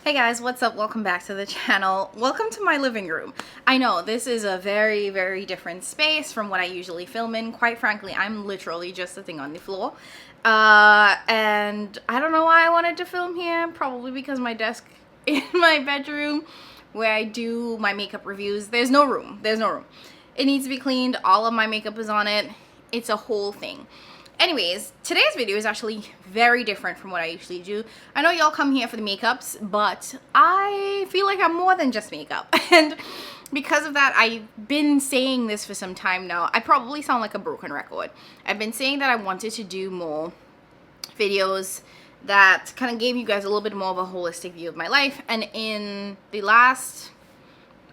Hey guys, what's up? Welcome back to the channel. Welcome to my living room. I know this is a very different space from what I usually film in. Quite frankly, I'm literally just a thing on the floor. And I don't know why I wanted to film here. Probably because my desk in my bedroom where I do my makeup reviews, there's no room. It needs to be cleaned. All of my makeup is on it. It's a whole thing. Anyways, today's video is actually very different from what I usually do. I know y'all come here for the makeups, but I feel like I'm more than just makeup. And because of that, I've been saying this for some time now. I probably sound like a broken record. I've been saying that I wanted to do more videos that kind of gave you guys a little bit more of a holistic view of my life. And in the last,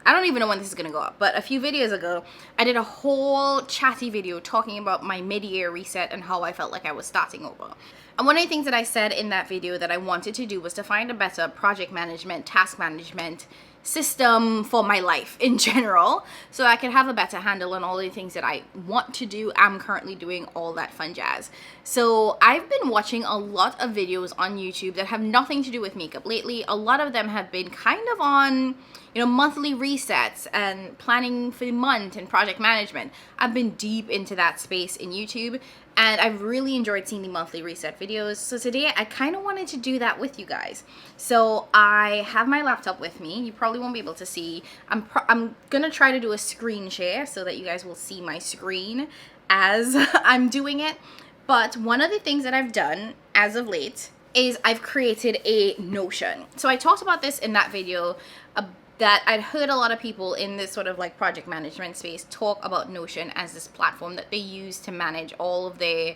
I don't even know when this is gonna go up, but a few videos ago, I did a whole chatty video talking about my mid-year reset and how I felt like I was starting over. And one of the things that I said in that video that I wanted to do was to find a better project management, task management system for my life in general, so I could have a better handle on all the things that I want to do, I'm currently doing, all that fun jazz. So I've been watching a lot of videos on YouTube that have nothing to do with makeup lately. A lot of them have been kind of on, you know, monthly resets and planning for the month and project management. I've been deep into that space in YouTube, and I've really enjoyed seeing the monthly reset videos. So today I kind of wanted to do that with you guys. So I have my laptop with me. You probably won't be able to see. I'm gonna try to do a screen share so that you guys will see my screen as I'm doing it. But one of the things that I've done as of late is I've created a Notion. So I talked about this in that video, that I'd heard a lot of people in this sort of like project management space talk about Notion as this platform that they use to manage all of their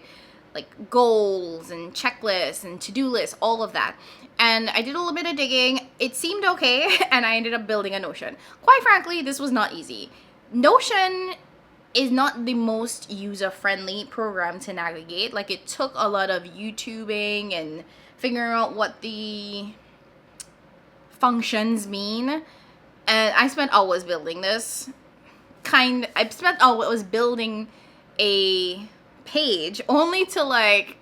like goals and checklists and to-do lists, all of that. And I did a little bit of digging. It seemed okay, and I ended up building a Notion. Quite frankly, this was not easy. Notion is not the most user-friendly program to navigate. Like, it took a lot of YouTubing and figuring out what the functions mean. And I spent hours building this. I spent hours building a page only to like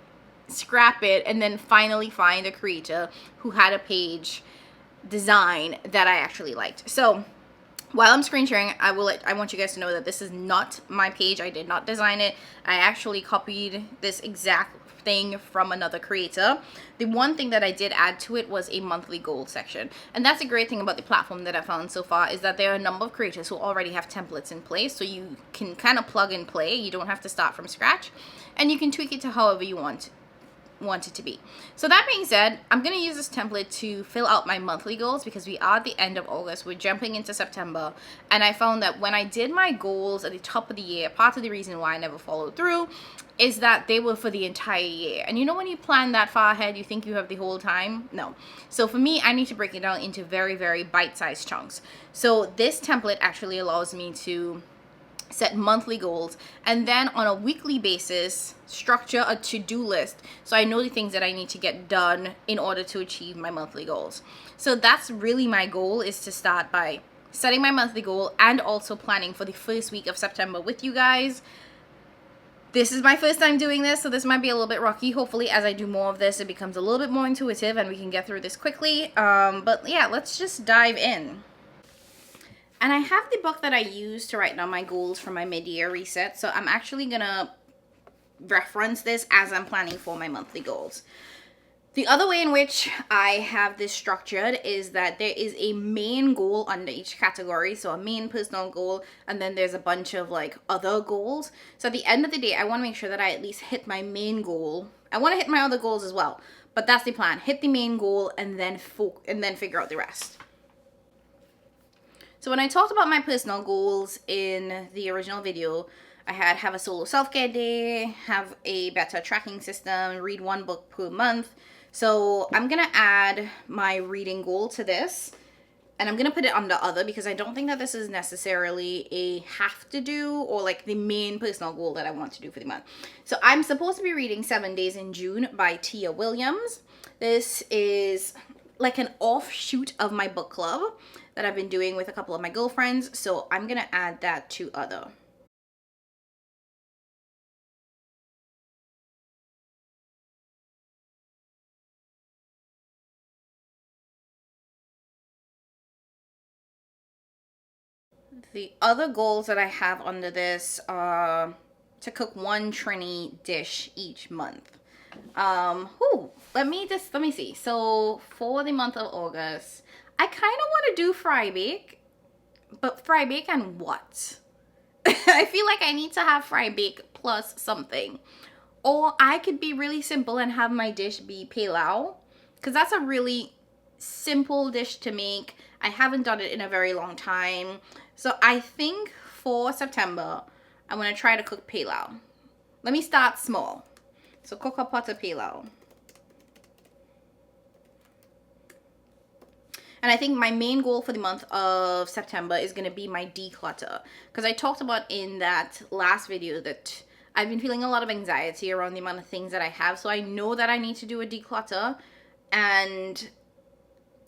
scrap it and then finally find a creator who had a page design that I actually liked. So while I'm screen sharing, I want you guys to know that this is not my page. I did not design it. I actually copied this exact thing from another creator. The one thing that I did add to it was a monthly goal section. And that's a great thing about the platform that I found so far, is that there are a number of creators who already have templates in place, so you can kind of plug and play. You don't have to start from scratch, and you can tweak it to however you want it to be. So that being said, I'm going to use this template to fill out my monthly goals because we are at the end of August. We're jumping into September, and I found that when I did my goals at the top of the year, part of the reason why I never followed through is that they were for the entire year. And you know, when you plan that far ahead, you think you have the whole time? No. So for me, I need to break it down into very bite-sized chunks. So this template actually allows me to set monthly goals, and then on a weekly basis structure a to-do list, so I know the things that I need to get done in order to achieve my monthly goals. So that's really my goal, is to start by setting my monthly goal and also planning for the first week of September with you guys. This is my first time doing this, so this might be a little bit rocky. Hopefully as I do more of this, it becomes a little bit more intuitive and we can get through this quickly. But yeah, let's just dive in. And I have the book that I use to write down my goals for my mid-year reset. So I'm actually gonna reference this as I'm planning for my monthly goals. The other way in which I have this structured is that there is a main goal under each category. So a main personal goal, and then there's a bunch of like other goals. So at the end of the day, I want to make sure that I at least hit my main goal. I want to hit my other goals as well, but that's the plan. Hit the main goal and then figure out the rest. So when I talked about my personal goals in the original video, I had have a solo self-care day, have a better tracking system, read one book per month. So I'm going to add my reading goal to this, and I'm going to put it under other because I don't think that this is necessarily a have to do or like the main personal goal that I want to do for the month. So I'm supposed to be reading 7 Days in June by Tia Williams. This is like an offshoot of my book club that I've been doing with a couple of my girlfriends. So I'm going to add that to other. The other goals that I have under this are to cook one Trini dish each month. Let me see. So for the month of August, I kind of want to do fry bake, but fry bake and what? I feel like I need to have fry bake plus something. Or I could be really simple and have my dish be pilau, because that's a really simple dish to make. I haven't done it in a very long time. So I think for September, I'm going to try to cook pilau. Let me start small. So cook a pot of pilau. And I think my main goal for the month of September is going to be my declutter. Because I talked about in that last video that I've been feeling a lot of anxiety around the amount of things that I have. So I know that I need to do a declutter. And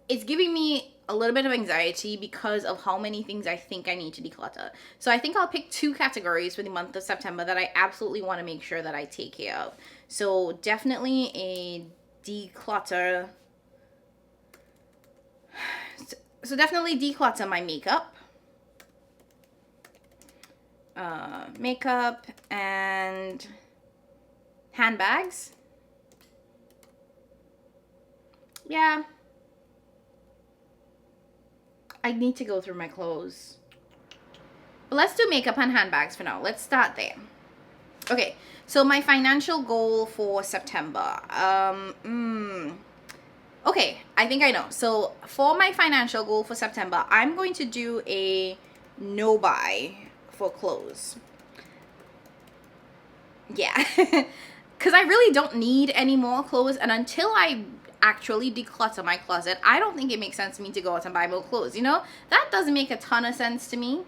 it's giving me a little bit of anxiety because of how many things I think I need to declutter. So I think I'll pick 2 categories for the month of September that I absolutely want to make sure that I take care of. So definitely a declutter. So definitely declutter my makeup. Makeup and handbags. Yeah. I need to go through my clothes. But let's do makeup and handbags for now. Let's start there. Okay, so my financial goal for September. Okay, I think I know. So for my financial goal for September, I'm going to do a no buy for clothes. Yeah, because I really don't need any more clothes, and until I actually declutter my closet, I don't think it makes sense for me to go out and buy more clothes. You know, that doesn't make a ton of sense to me.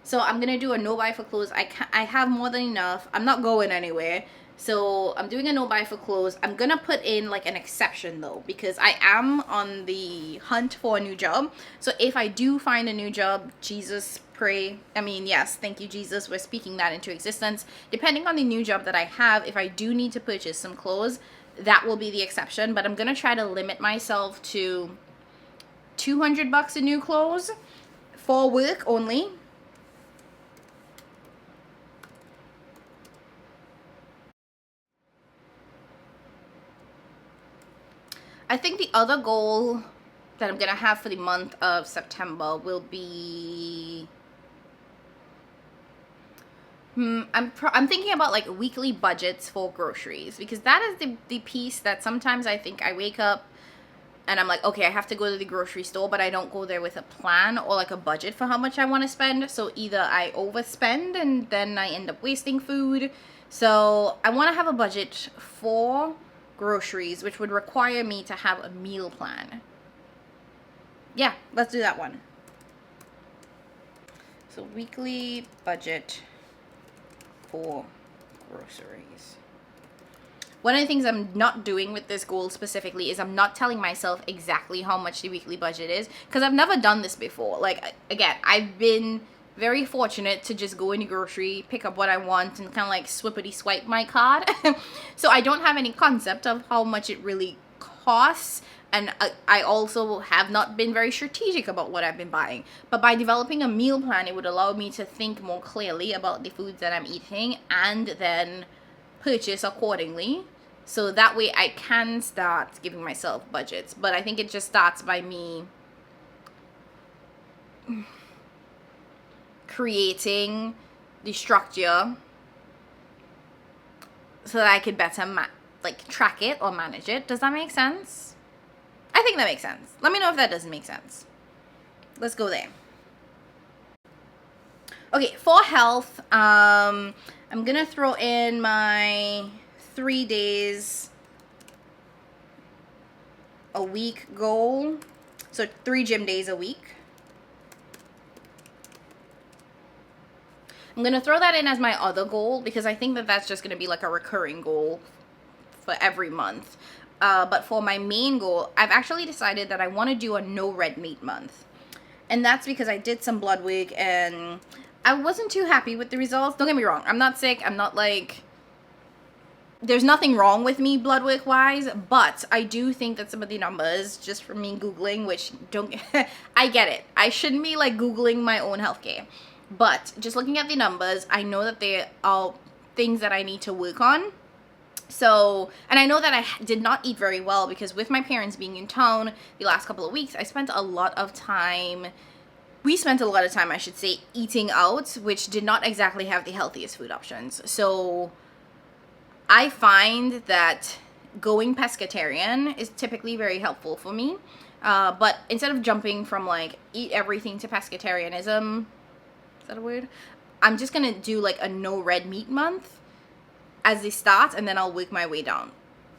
So I'm gonna do a no buy for clothes. I have more than enough. I'm not going anywhere. So I'm doing a no buy for clothes. I'm gonna put in like an exception though, because I am on the hunt for a new job. So if I do find a new job, Jesus pray, I mean, yes, thank you Jesus, we're speaking that into existence. Depending on the new job that I have, if I do need to purchase some clothes, that will be the exception. But I'm gonna try to limit myself to $200 in new clothes for work only. I think the other goal that I'm gonna have for the month of September will be I'm thinking about like weekly budgets for groceries, because that is the piece that sometimes I think I wake up and I'm like, okay, I have to go to the grocery store, but I don't go there with a plan or like a budget for how much I want to spend. So either I overspend and then I end up wasting food. So I want to have a budget for groceries, which would require me to have a meal plan. Yeah, let's do that one. So weekly budget for groceries. One of the things I'm not doing with this goal specifically is I'm not telling myself exactly how much the weekly budget is, because I've never done this before. Like, again, I've been very fortunate to just go in the grocery, pick up what I want, and kind of like swippity swipe my card. So I don't have any concept of how much it really costs. And I also have not been very strategic about what I've been buying. But by developing a meal plan, it would allow me to think more clearly about the foods that I'm eating and then purchase accordingly. So that way I can start giving myself budgets. But I think it just starts by me creating the structure so that I could better track it or manage it. Does that make sense? I think that makes sense. Let me know if that doesn't make sense. Let's go there. Okay, for health, I'm gonna throw in my 3 days a week goal. So 3 gym days a week. I'm gonna throw that in as my other goal, because I think that that's just gonna be like a recurring goal for every month. But for my main goal, I've actually decided that I want to do a no red meat month. And that's because I did some blood work and I wasn't too happy with the results. Don't get me wrong. I'm not sick. I'm not like there's nothing wrong with me blood work wise, but I do think that some of the numbers, just from me Googling, which don't, I get it. I shouldn't be like Googling my own healthcare, but just looking at the numbers, I know that there are things that I need to work on. So, and I know that I did not eat very well because with my parents being in town the last couple of weeks, we spent a lot of time, I should say, eating out, which did not exactly have the healthiest food options. So I find that going pescatarian is typically very helpful for me. But instead of jumping from like eat everything to pescatarianism, is that a word? I'm just gonna do like a no red meat month as the start, and then I'll work my way down,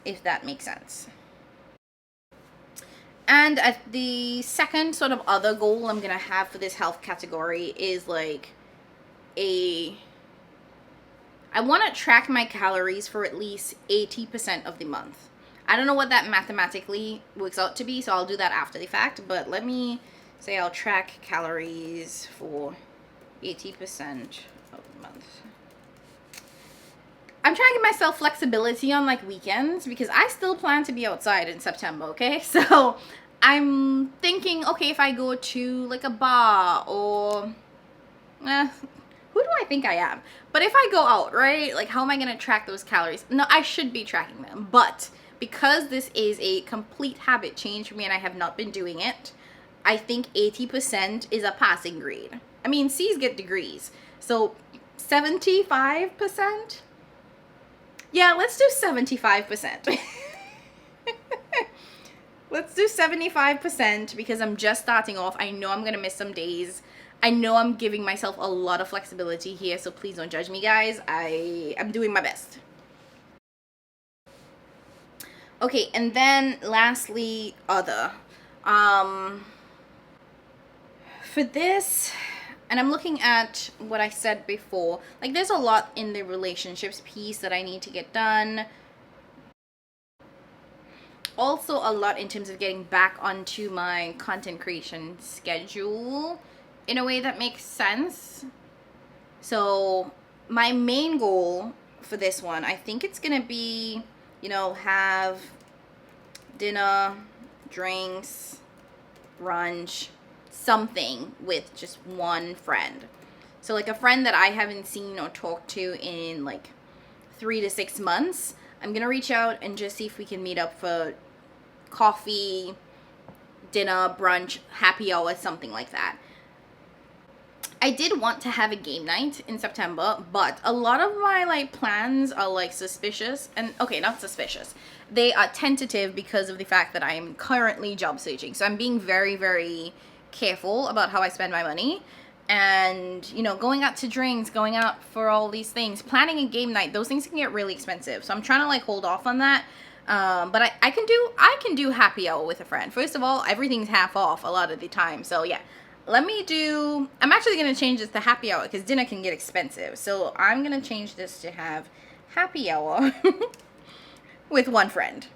if that makes sense. And at the second sort of other goal I'm gonna have for this health category is like I want to track my calories for at least 80% of the month. I don't know what that mathematically works out to be, so I'll do that after the fact, but let me say I'll track calories for 80% of the month. I'm trying to give myself flexibility on like weekends because I still plan to be outside in September, okay? So I'm thinking, okay, if I go to like a bar or who do I think I am? But if I go out, right, like how am I going to track those calories? No, I should be tracking them. But because this is a complete habit change for me and I have not been doing it, I think 80% is a passing grade. I mean, C's get degrees. So 75%? Yeah, let's do 75%. Let's do 75% because I'm just starting off. I know I'm going to miss some days. I know I'm giving myself a lot of flexibility here, so please don't judge me, guys. I'm doing my best. Okay, and then lastly, other. For this, and I'm looking at what I said before, like there's a lot in the relationships piece that I need to get done. Also a lot in terms of getting back onto my content creation schedule in a way that makes sense. So my main goal for this one, I think it's gonna be, you know, have dinner, drinks, brunch, something with just one friend. So like a friend that I haven't seen or talked to in like 3 to 6 months, I'm gonna reach out and just see if we can meet up for coffee, dinner, brunch, happy hour, something like that. I did want to have a game night in September, but a lot of my like plans are like suspicious, and okay, not suspicious. They are tentative because of the fact that I'm currently job searching. So I'm being very, very careful about how I spend my money. And, you know, going out to drinks, going out for all these things, planning a game night, those things can get really expensive. So I'm trying to like hold off on that. But I can do happy hour with a friend. First of all, everything's half off a lot of the time. So yeah. I'm actually going to change this to happy hour because dinner can get expensive. So I'm going to change this to have happy hour with one friend.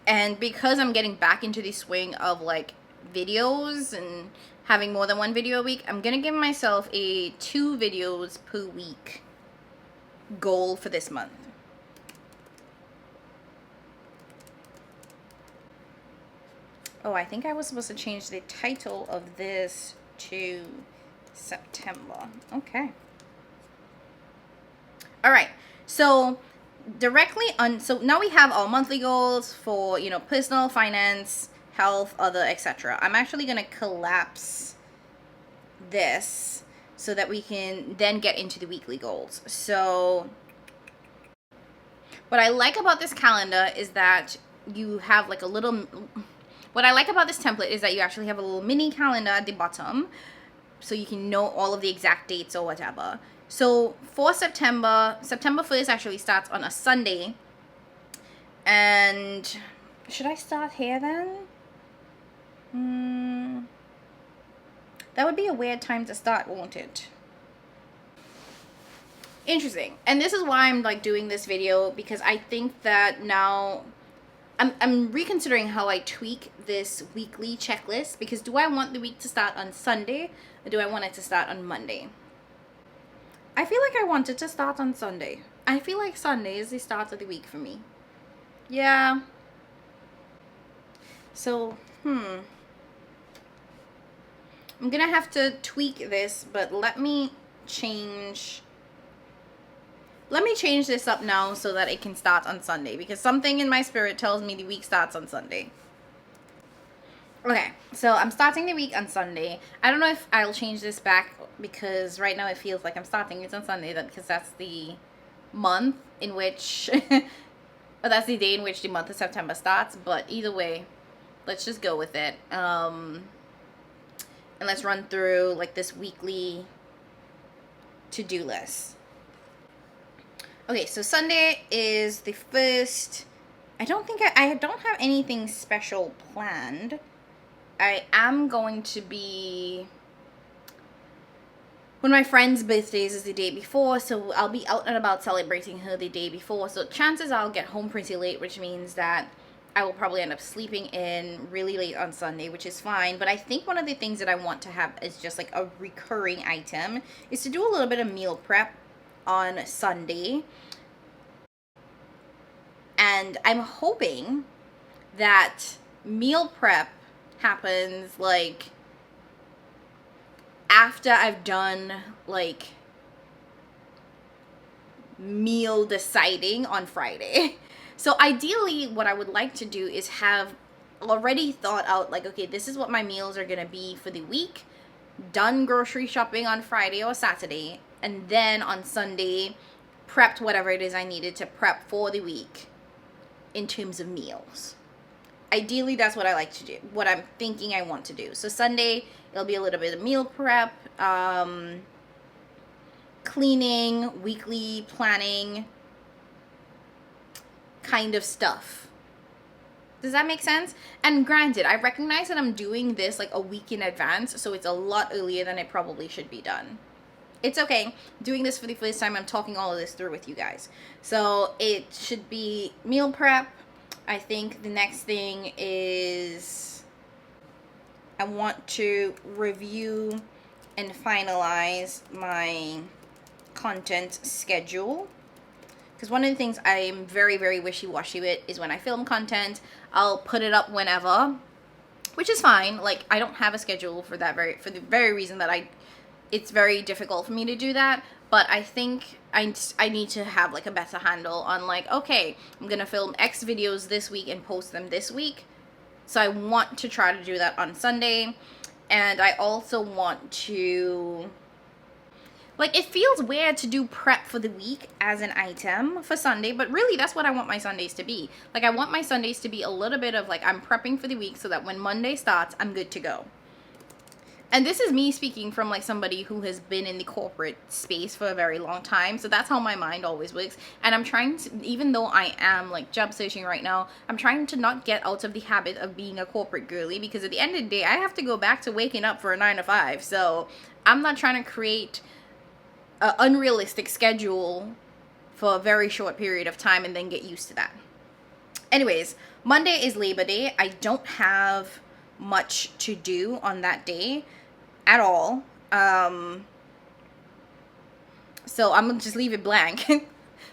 And because I'm getting back into the swing of like videos and having more than one video a week, I'm going to give myself a 2 videos per week goal for this month. Oh, I think I was supposed to change the title of this to September. Okay. All right. So so now we have our monthly goals for, you know, personal, finance, health, other, etc. I'm actually going to collapse this so that we can then get into the weekly goals. So what I like about this calendar is that you have like a little... What I like about this template is that you actually have a little mini calendar at the bottom so you can know all of the exact dates or whatever. So for September 1st actually starts on a Sunday. And should I start here then? That would be a weird time to start, won't it? Interesting. And this is why I'm like doing this video, because I think that now I'm reconsidering how I tweak this weekly checklist, because do I want the week to start on Sunday or do I want it to start on Monday? I feel like I want it to start on Sunday. I feel like Sunday is the start of the week for me. Yeah. So, I'm gonna have to tweak this, but let me change this up now so that it can start on Sunday, because something in my spirit tells me the week starts on Sunday. Okay, so I'm starting the week on Sunday. I don't know if I'll change this back, because right now it feels like I'm starting it on Sunday, because that's the month in which but that's the day in which the month of September starts. But either way, let's just go with it. And let's run through like this weekly to-do list. Okay, so Sunday is the first. I don't have anything special planned. I am going to be, one of my friend's birthdays is the day before, so I'll be out and about celebrating her the day before. So chances I'll get home pretty late, which means that I will probably end up sleeping in really late on Sunday, which is fine. But I think one of the things that I want to have is just like a recurring item is to do a little bit of meal prep on Sunday. And I'm hoping that meal prep happens like after I've done like meal deciding on Friday. So ideally what I would like to do is have already thought out like, okay, this is what my meals are gonna be for the week, done grocery shopping on Friday or Saturday, and then on Sunday prepped whatever it is I needed to prep for the week in terms of meals. Ideally, that's what I like to do, what I'm thinking I want to do. So Sunday, it'll be a little bit of meal prep, cleaning, weekly planning kind of stuff. Does that make sense? And granted, I recognize that I'm doing this like a week in advance, so it's a lot earlier than it probably should be done. It's okay. Doing this for the first time, I'm talking all of this through with you guys. So it should be meal prep. I think the next thing is I want to review and finalize my content schedule. Because one of the things I'm very, very wishy-washy with is when I film content, I'll put it up whenever, which is fine. Like, I don't have a schedule for that for the very reason that it's very difficult for me to do that. But I think I need to have like a better handle on like, okay, I'm gonna film X videos this week and post them this week. So I want to try to do that on Sunday. And I also want to, like, it feels weird to do prep for the week as an item for Sunday, but really that's what I want my Sundays to be. Like, I want my Sundays to be a little bit of like, I'm prepping for the week so that when Monday starts, I'm good to go. And this is me speaking from like somebody who has been in the corporate space for a very long time. So that's how my mind always works. And I'm trying to, even though I am like job searching right now, I'm trying to not get out of the habit of being a corporate girly, because at the end of the day, I have to go back to waking up for a 9 to 5. So I'm not trying to create an unrealistic schedule for a very short period of time and then get used to that. Anyways, Monday is Labor Day. I don't have much to do on that day at all. So I'm gonna just leave it blank.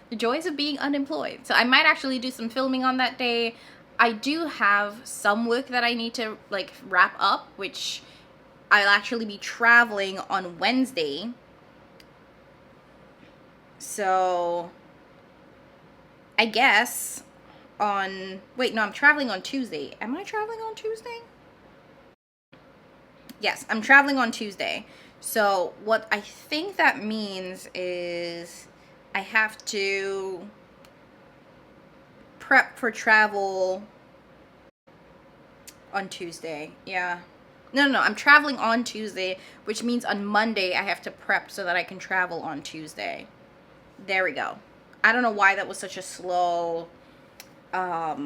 The joys of being unemployed. So I might actually do some filming on that day. I do have some work that I need to like wrap up, which I'll actually be traveling on Wednesday. So I guess I'm traveling on Tuesday. Am I traveling on Tuesday? Yes, I'm traveling on Tuesday. So what I think that means is I have to prep for travel on Tuesday. Yeah. No, I'm traveling on Tuesday, which means on Monday I have to prep so that I can travel on Tuesday. There we go. I don't know why that was such a slow, that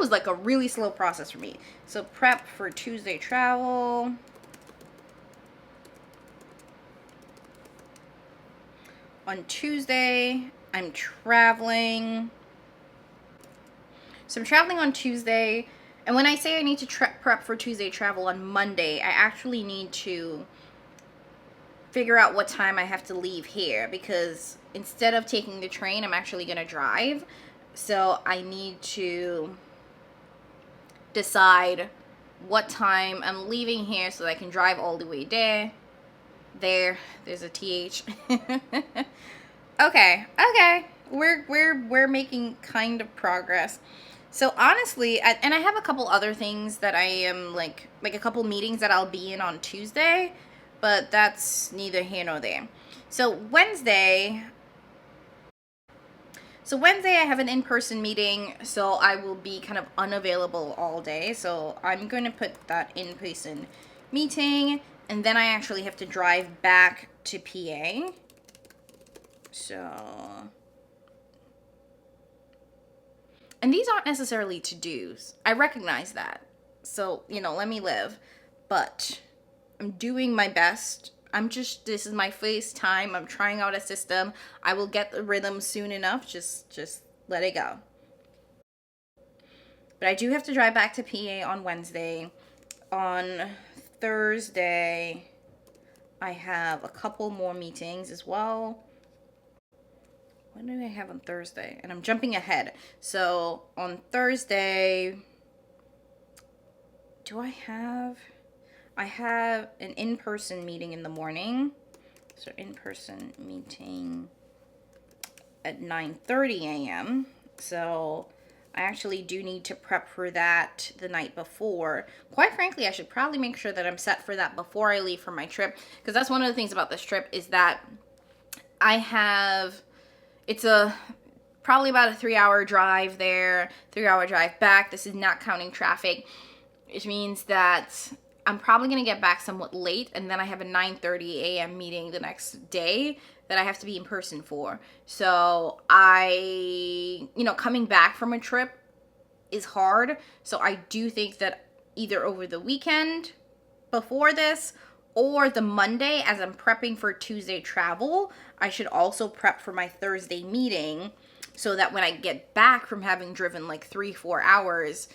was like a really slow process for me. So prep for Tuesday travel. On Tuesday, I'm traveling. So I'm traveling on Tuesday. And when I say I need to prep for Tuesday travel on Monday, I actually need to figure out what time I have to leave here, because instead of taking the train, I'm actually going to drive. So I need to decide what time I'm leaving here so that I can drive all the way there. There's a TH. Okay. We're making kind of progress. So honestly, and I have a couple other things that I am like a couple meetings that I'll be in on Tuesday, but that's neither here nor there. So Wednesday I have an in-person meeting, so I will be kind of unavailable all day. So I'm going to put that in-person meeting, and then I actually have to drive back to PA. So, and these aren't necessarily to-dos. I recognize that. So, let me live. But I'm doing my best. This is my first time. I'm trying out a system. I will get the rhythm soon enough. Just let it go. But I do have to drive back to PA on Wednesday. On Thursday, I have a couple more meetings as well. What do I have on Thursday? And I'm jumping ahead. So on Thursday, I have an in-person meeting in the morning. So in-person meeting at 9:30 a.m. So I actually do need to prep for that the night before. Quite frankly, I should probably make sure that I'm set for that before I leave for my trip, because that's one of the things about this trip is that it's probably about a 3-hour drive there, 3-hour drive back. This is not counting traffic, which means that I'm probably going to get back somewhat late, and then I have a 9:30 a.m. meeting the next day that I have to be in person for. So coming back from a trip is hard. So I do think that either over the weekend before this or the Monday as I'm prepping for Tuesday travel, I should also prep for my Thursday meeting so that when I get back from having driven like 3-4 hours,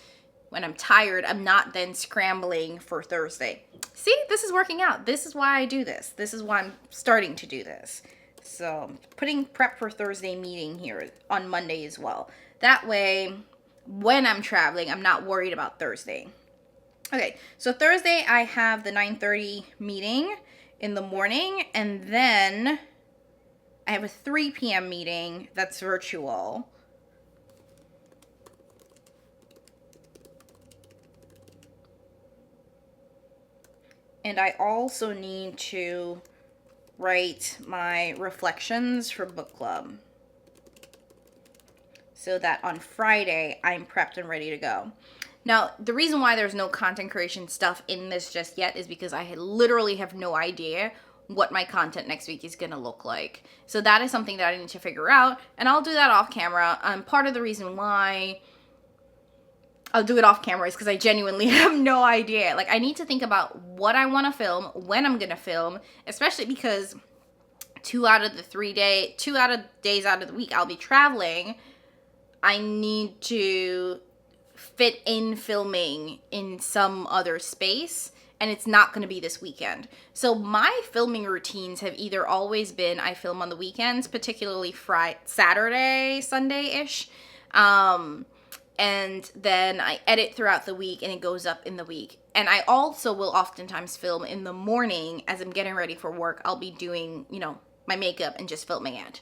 when I'm tired, I'm not then scrambling for Thursday. See, this is working out. This is why I do this. This is why I'm starting to do this. So putting prep for Thursday meeting here on Monday as well. That way, when I'm traveling, I'm not worried about Thursday. Okay, so Thursday I have the 9:30 meeting in the morning, and then I have a 3 p.m. meeting that's virtual. And I also need to write my reflections for book club so that on Friday I'm prepped and ready to go. Now, the reason why there's no content creation stuff in this just yet is because I literally have no idea what my content next week is going to look like. So that is something that I need to figure out, and I'll do that off camera. Part of the reason why I'll do it off camera is because I genuinely have no idea. Like, I need to think about what I want to film, when I'm going to film, especially because 2 out of days out of the week I'll be traveling. I need to fit in filming in some other space, and it's not going to be this weekend. So my filming routines have either always been I film on the weekends, particularly Saturday, Sunday-ish, and then I edit throughout the week and it goes up in the week. And I also will oftentimes film in the morning as I'm getting ready for work. I'll be doing, my makeup and just filming it.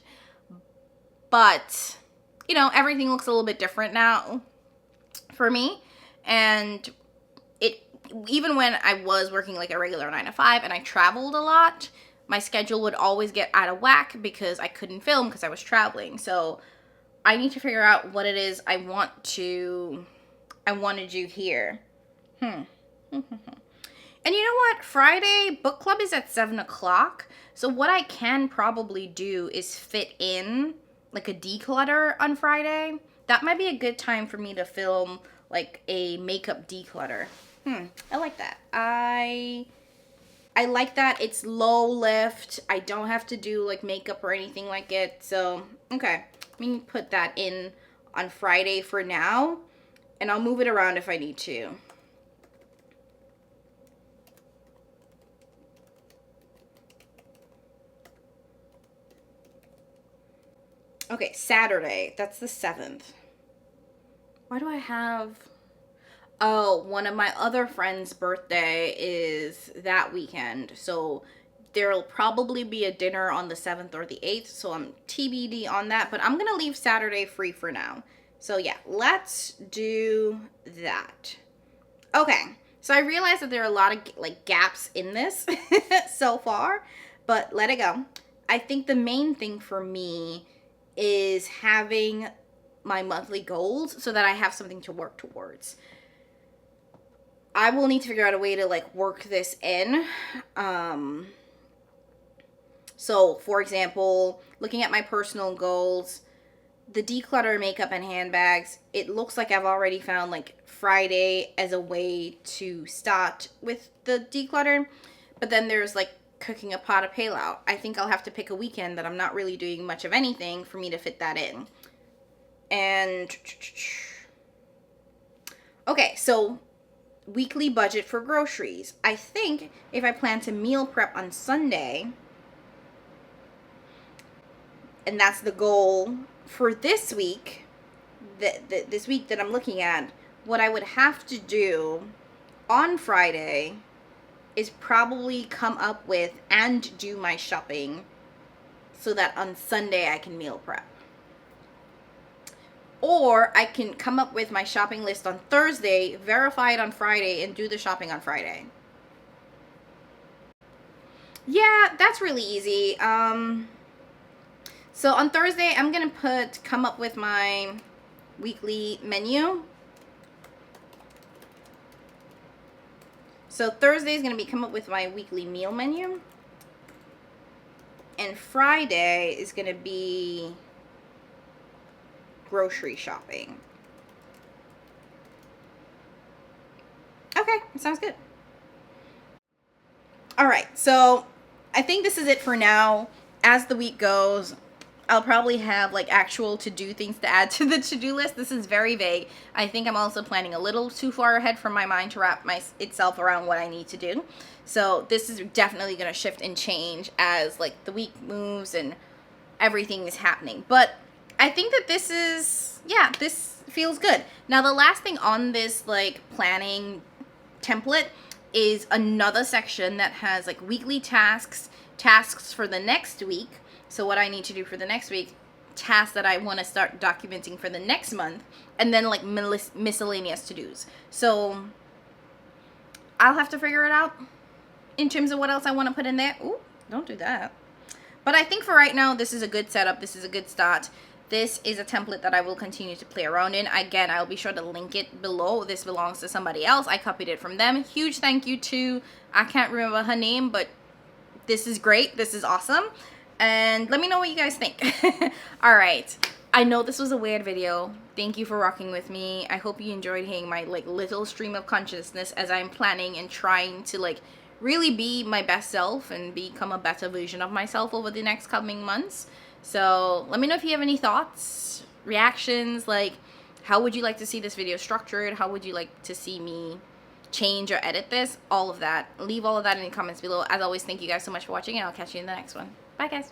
But, everything looks a little bit different now for me. And even when I was working like a regular 9-to-5 and I traveled a lot, my schedule would always get out of whack because I couldn't film because I was traveling. So I need to figure out what it is I want to do here. And you know what? Friday book club is at 7 o'clock. So what I can probably do is fit in like a declutter on Friday. That might be a good time for me to film like a makeup declutter. I like that. I like that. It's low lift. I don't have to do like makeup or anything like it. So, okay. Let me put that in on Friday for now, and I'll move it around if I need to. Okay, Saturday. That's the 7th. Why do I have... Oh, one of my other friends' birthday is that weekend. So there'll probably be a dinner on the 7th or the 8th. So I'm TBD on that. But I'm going to leave Saturday free for now. So yeah, let's do that. Okay. So I realized that there are a lot of like gaps in this so far. But let it go. I think the main thing for me is having my monthly goals so that I have something to work towards. I will need to figure out a way to like work this in. So for example, looking at my personal goals, the declutter makeup and handbags, it looks like I've already found like Friday as a way to start with the declutter. But then there's like cooking a pot of pilau. I think I'll have to pick a weekend that I'm not really doing much of anything for me to fit that in. And okay, so weekly budget for groceries. I think if I plan to meal prep on Sunday, and that's the goal for this week, this week that I'm looking at, what I would have to do on Friday is probably come up with and do my shopping so that on Sunday I can meal prep. Or I can come up with my shopping list on Thursday, verify it on Friday, and do the shopping on Friday. Yeah, that's really easy. So on Thursday, I'm going to come up with my weekly menu. So Thursday is going to be come up with my weekly meal menu. And Friday is going to be grocery shopping. Okay, sounds good. All right, so I think this is it for now. As the week goes, I'll probably have like actual to-do things to add to the to-do list. This is very vague. I think I'm also planning a little too far ahead for my mind to wrap itself around what I need to do. So this is definitely going to shift and change as like the week moves and everything is happening. But I think that this is, yeah, this feels good. Now the last thing on this like planning template is another section that has like weekly tasks for the next week. So what I need to do for the next week, tasks that I want to start documenting for the next month, and then like miscellaneous to-dos. So I'll have to figure it out in terms of what else I want to put in there. Ooh, don't do that. But I think for right now, this is a good setup. This is a good start. This is a template that I will continue to play around in. Again, I'll be sure to link it below. This belongs to somebody else. I copied it from them. Huge thank you to, I can't remember her name, but this is great. This is awesome. And let me know what you guys think. All right. I know this was a weird video. Thank you for rocking with me. I hope you enjoyed hearing my like little stream of consciousness as I'm planning and trying to like really be my best self and become a better version of myself over the next coming months. So let me know if you have any thoughts, reactions, like how would you like to see this video structured? How would you like to see me change or edit this? All of that. Leave all of that in the comments below. As always, thank you guys so much for watching, and I'll catch you in the next one. Bye, guys.